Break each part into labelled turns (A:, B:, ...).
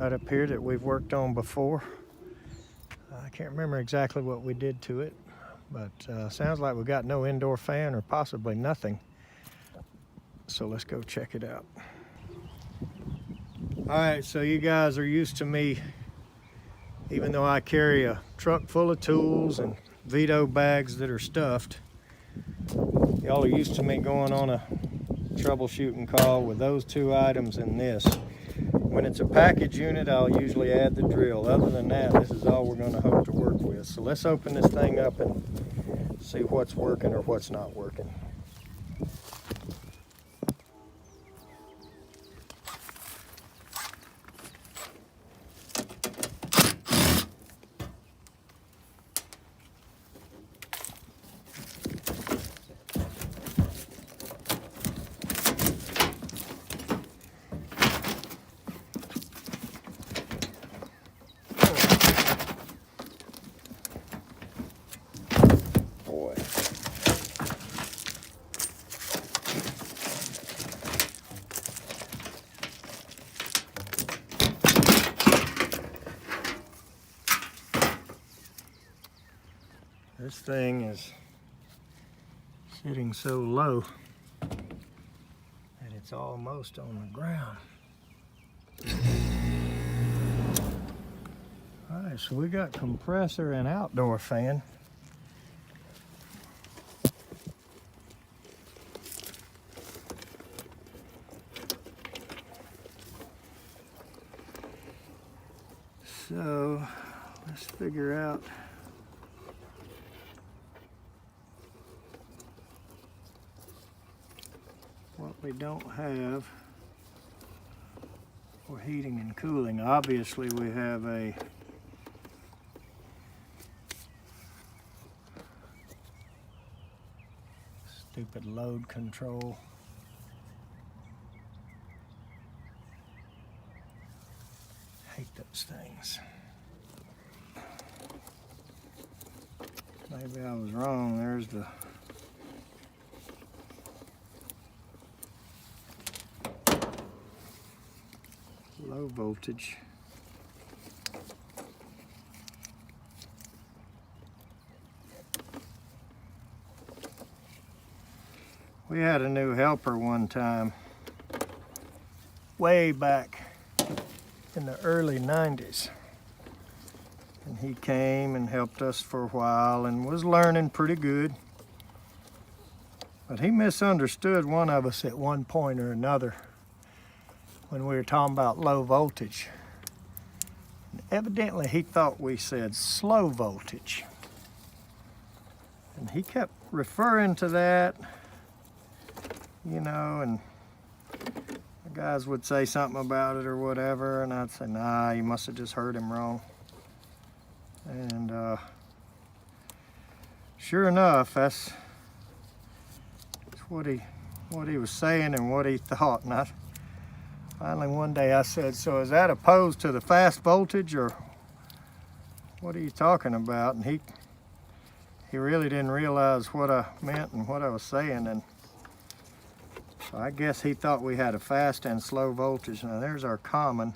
A: Right up here that we've worked on before. I can't remember exactly what we did to it, but sounds like we got no indoor fan or possibly nothing. So let's go check it out. All right, so you guys are used to me, even though I carry a truck full of tools and Vito bags that are stuffed, y'all are used to me going on a troubleshooting call with those two items and this. When it's a package unit, I'll usually add the drill. Other than that, this is all we're going to hope to work with. So let's open this thing up and see what's working or what's not working. Boy. This thing is sitting so low that it's almost on the ground. All right, so we got compressor and outdoor fan. So let's figure out what we don't have for heating and cooling. Obviously we have a stupid load control. Hate those things. Maybe I was wrong. There's the low voltage. We had a new helper one time, way back in the early 90s. And he came and helped us for a while and was learning pretty good. But he misunderstood one of us at one point or another when we were talking about low voltage. And evidently he thought we said slow voltage. And he kept referring to that, you know, and the guys would say something about it or whatever, and I'd say, nah, you must have just heard him wrong. And sure enough, that's what he was saying and what he thought. And finally one day I said, so is that opposed to the fast voltage, or what are you talking about? And he really didn't realize what I meant and what I was saying, and so I guess he thought we had a fast and slow voltage. Now there's our common.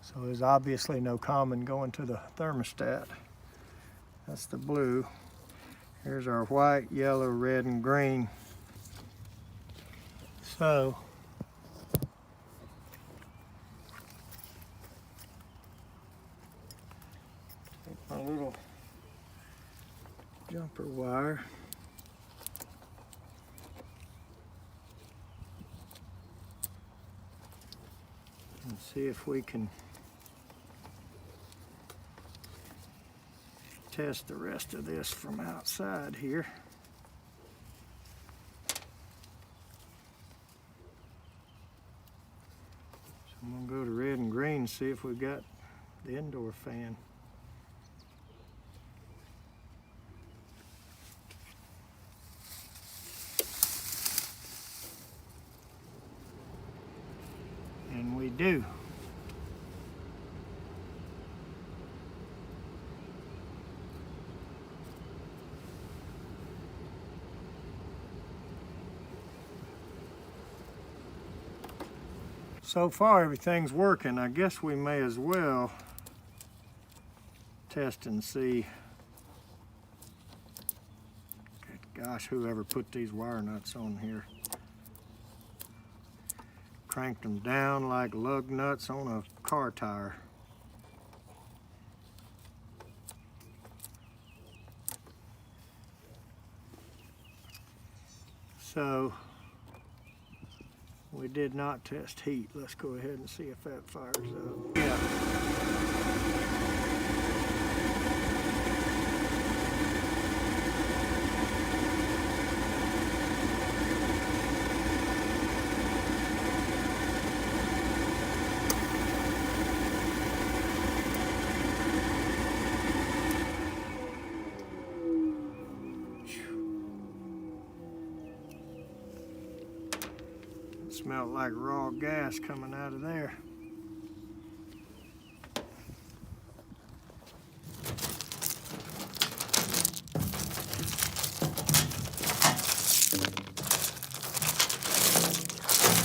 A: So there's obviously no common going to the thermostat. That's the blue. Here's our white, yellow, red, and green. So take my little jumper wire. And see if we can test the rest of this from outside here. So I'm gonna go to red and green and see if we've got the indoor fan. And we do. So far everything's working. I guess we may as well test and see. Good gosh, whoever put these wire nuts on here. Cranked them down like lug nuts on a car tire. So we did not test heat. Let's go ahead and see if that fires up. Yeah. Smelled like raw gas coming out of there.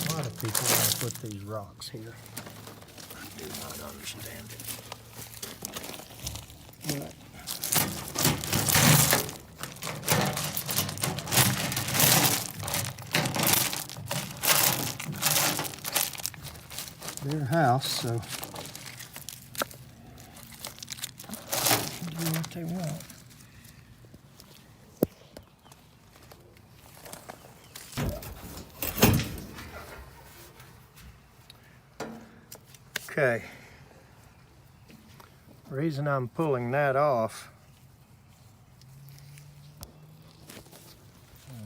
A: A lot of people want to put these rocks here. I do not understand it. But their house, so do what they want. Okay. The reason I'm pulling that off,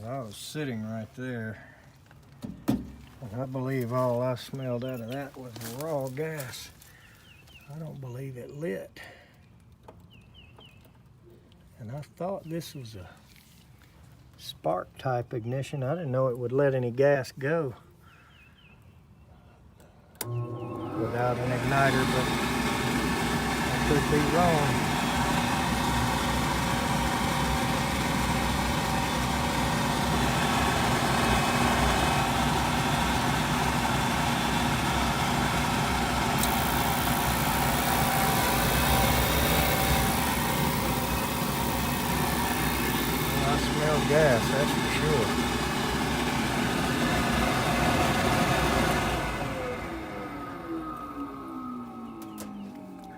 A: I was sitting right there. I believe all I smelled out of that was raw gas. I don't believe it lit. And I thought this was a spark type ignition. I didn't know it would let any gas go without an igniter, but I could be wrong. Gas, that's for sure.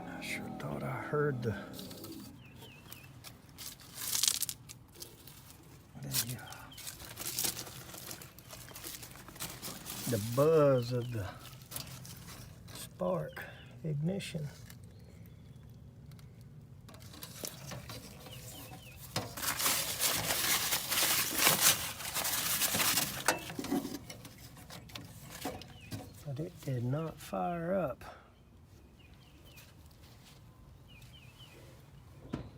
A: I sure thought I heard the buzz of the spark ignition. It did not fire up. Let's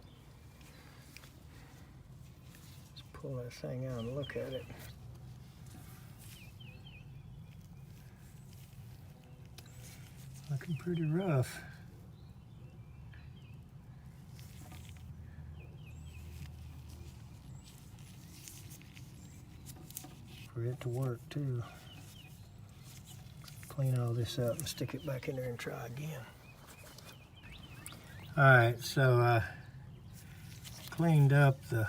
A: pull that thing out and look at it. Looking pretty rough. For it to work too. Clean all this up and stick it back in there and try again. All right, so I cleaned up the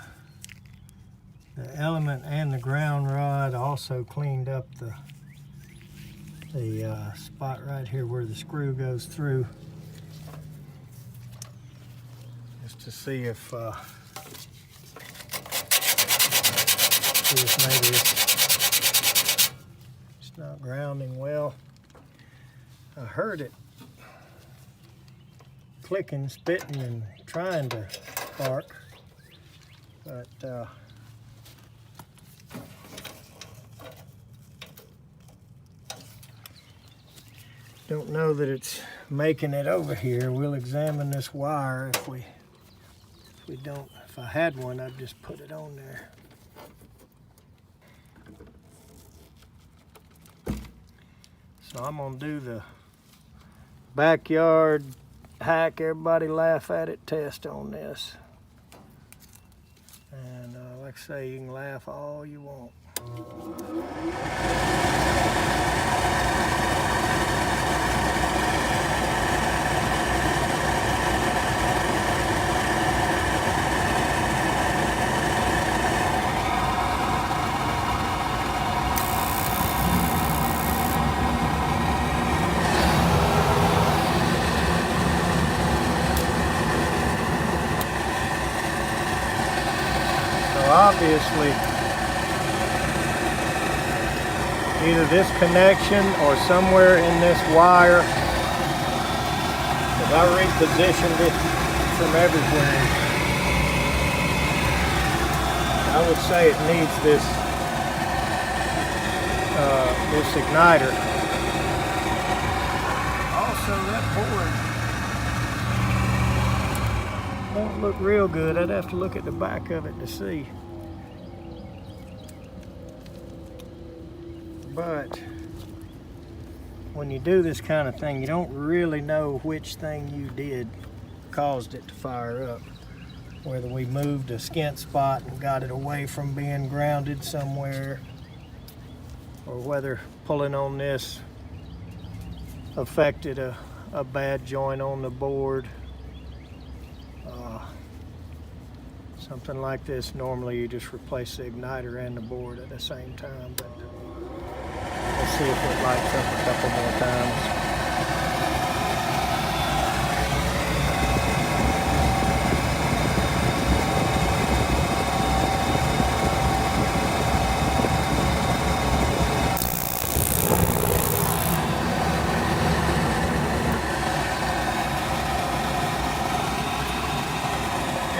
A: element and the ground rod. Also cleaned up the spot right here where the screw goes through, just to see if maybe it's not grounding well. I heard it clicking, spitting, and trying to spark, but don't know that it's making it over here. We'll examine this wire. If I had one, I'd just put it on there. So I'm gonna do the backyard hack, everybody laugh at it test on this. And like I say, you can laugh all you want. obviously either this connection or somewhere in this wire, because I repositioned it from everywhere. I would say it needs this igniter. Also, that board won't look real good. I'd have to look at the back of it to see. But when you do this kind of thing, you don't really know which thing you did caused it to fire up. Whether we moved a skint spot and got it away from being grounded somewhere, or whether pulling on this affected a bad joint on the board. Something like this, normally you just replace the igniter and the board at the same time, but let's see if it lights up a couple more times.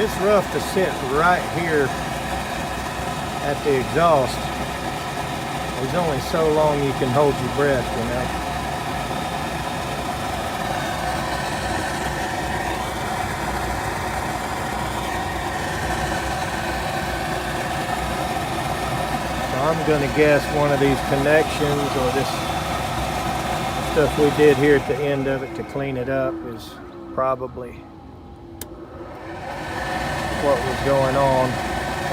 A: It's rough to sit right here at the exhaust. There's only so long you can hold your breath, you know. So I'm gonna guess one of these connections or this stuff we did here at the end of it to clean it up is probably what was going on.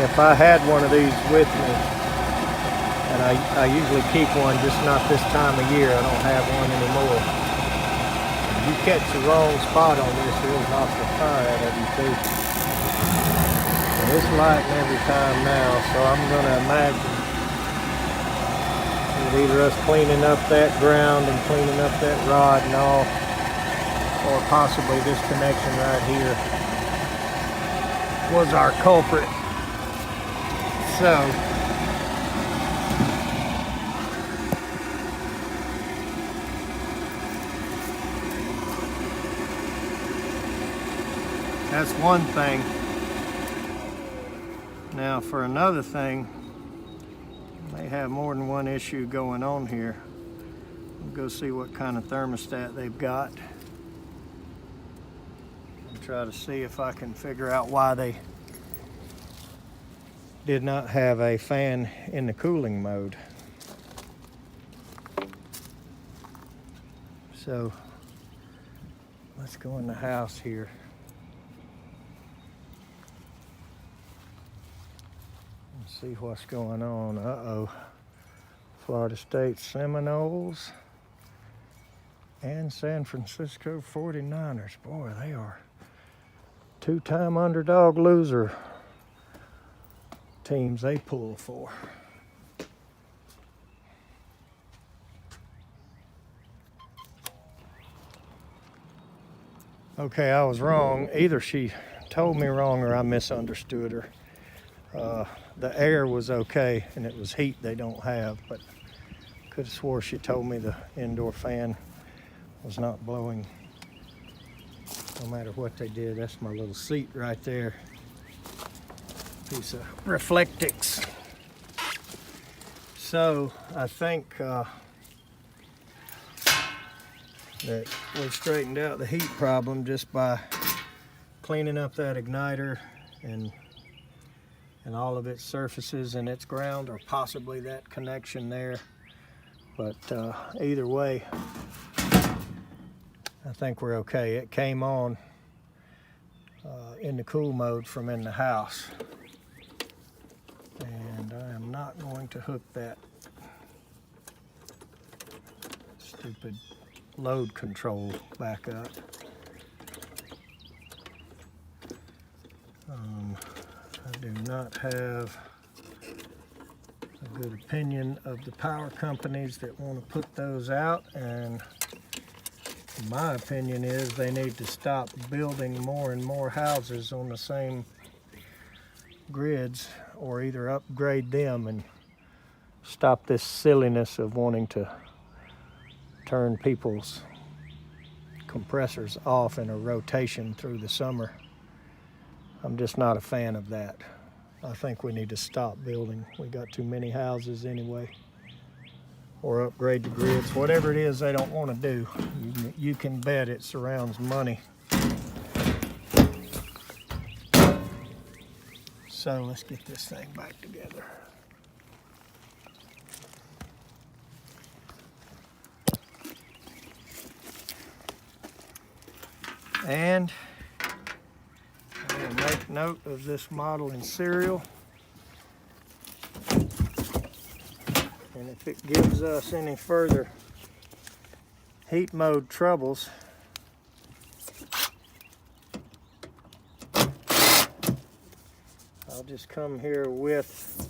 A: If I had one of these with me, and I usually keep one, just not this time of year, I don't have one anymore. If you catch the wrong spot on this, it'll knock the fire out of you too. And it's lighting every time now, so I'm gonna imagine it's either us cleaning up that ground and cleaning up that rod and all, or possibly this connection right here was our culprit. So that's one thing. Now for another thing, they have more than one issue going on here. We'll go see what kind of thermostat they've got. Try to see if I can figure out why they did not have a fan in the cooling mode. So let's go in the house here. And see what's going on. Uh-oh. Florida State Seminoles and San Francisco 49ers. Boy, they are two-time underdog loser teams they pull for. Okay, I was wrong. Either she told me wrong or I misunderstood her. The air was okay and it was heat they don't have, but could have swore she told me the indoor fan was not blowing. No matter what they did. That's my little seat right there. Piece of Reflectix. So I think that we straightened out the heat problem just by cleaning up that igniter and all of its surfaces and its ground, or possibly that connection there. But either way, I think we're okay. It came on in the cool mode from in the house. And I am not going to hook that stupid load control back up. I do not have a good opinion of the power companies that want to put those out, and my opinion is they need to stop building more and more houses on the same grids or either upgrade them and stop this silliness of wanting to turn people's compressors off in a rotation through the summer. I'm just not a fan of that. I think we need to stop building. We got too many houses anyway. Or upgrade the grids, whatever it is they don't want to do. You can bet it surrounds money. So let's get this thing back together. And I'm going to make note of this model and serial. And if it gives us any further heat mode troubles, I'll just come here with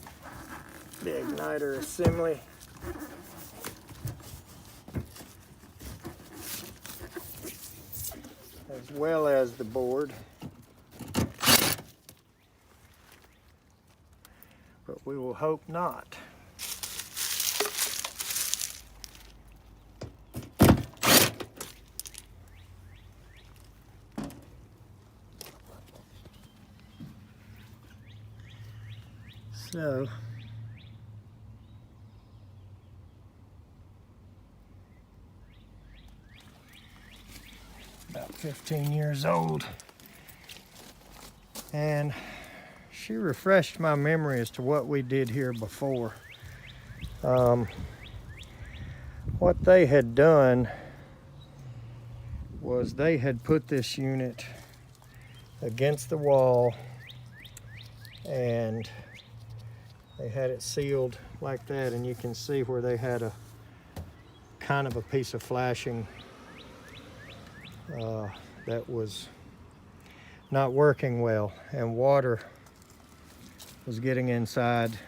A: the igniter assembly. As well as the board. But we will hope not. So, about 15 years old, and she refreshed my memory as to what we did here before. What they had done was they had put this unit against the wall and they had it sealed like that, and you can see where they had a kind of a piece of flashing that was not working well, and water was getting inside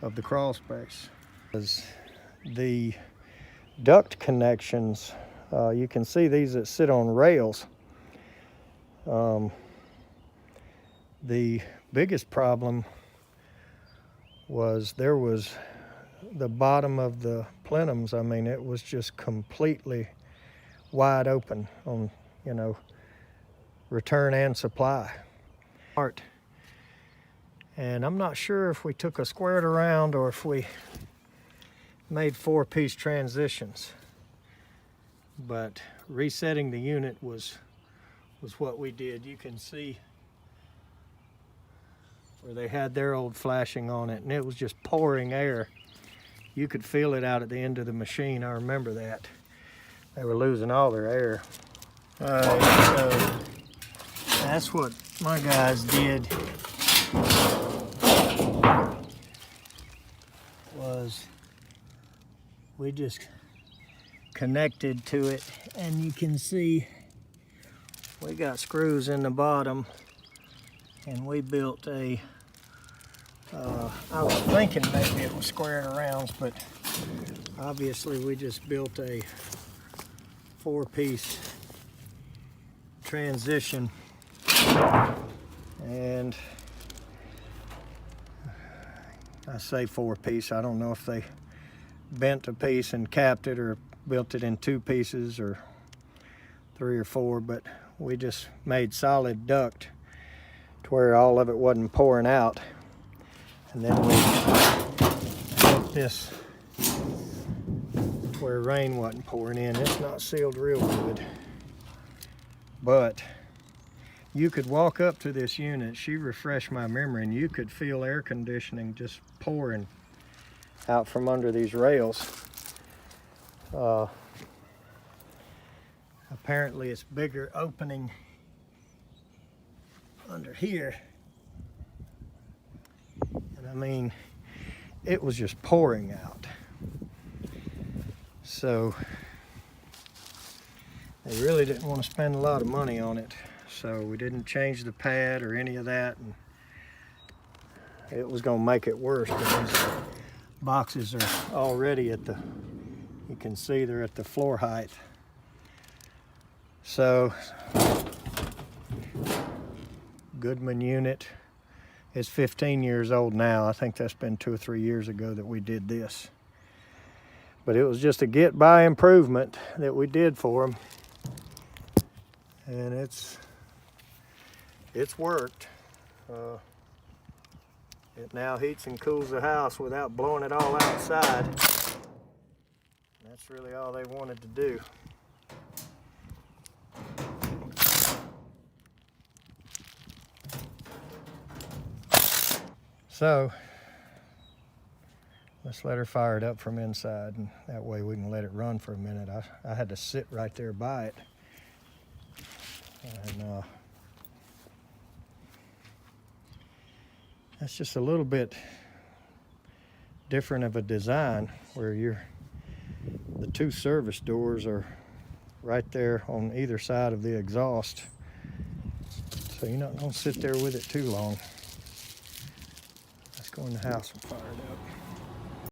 A: of the crawl space. The duct connections, you can see these that sit on rails. The biggest problem was there was the bottom of the plenums. I mean, it was just completely wide open on, you know, return and supply. And I'm not sure if we took a squared around or if we made 4-piece transitions, but resetting the unit was what we did. You can see where they had their old flashing on it, and it was just pouring air. You could feel it out at the end of the machine. I remember that. They were losing all their air. So that's what my guys did, was we just connected to it, and you can see we got screws in the bottom, and we built a I was thinking maybe it was squared around, but obviously we just built a 4-piece transition, and I say 4-piece, I don't know if they bent a piece and capped it or built it in 2 pieces or 3 or 4, but we just made solid duct to where all of it wasn't pouring out. And then we built this where rain wasn't pouring in. It's not sealed real good, but you could walk up to this unit. She refreshed my memory, and you could feel air conditioning just pouring out from under these rails. Apparently it's bigger opening under here. And I mean, it was just pouring out. So they really didn't want to spend a lot of money on it. So we didn't change the pad or any of that, and it was going to make it worse, because these boxes are already at the, you can see they're at the floor height. So Goodman unit, It's 15 years old now. I think that's been 2 or 3 years ago that we did this. But it was just a get-by improvement that we did for them. And it's worked. It now heats and cools the house without blowing it all outside. That's really all they wanted to do. So let's let her fire it up from inside, and that way we can let it run for a minute. I had to sit right there by it. And that's just a little bit different of a design where the 2 service doors are right there on either side of the exhaust. So you're not gonna sit there with it too long. Let's go in the house and fire it up.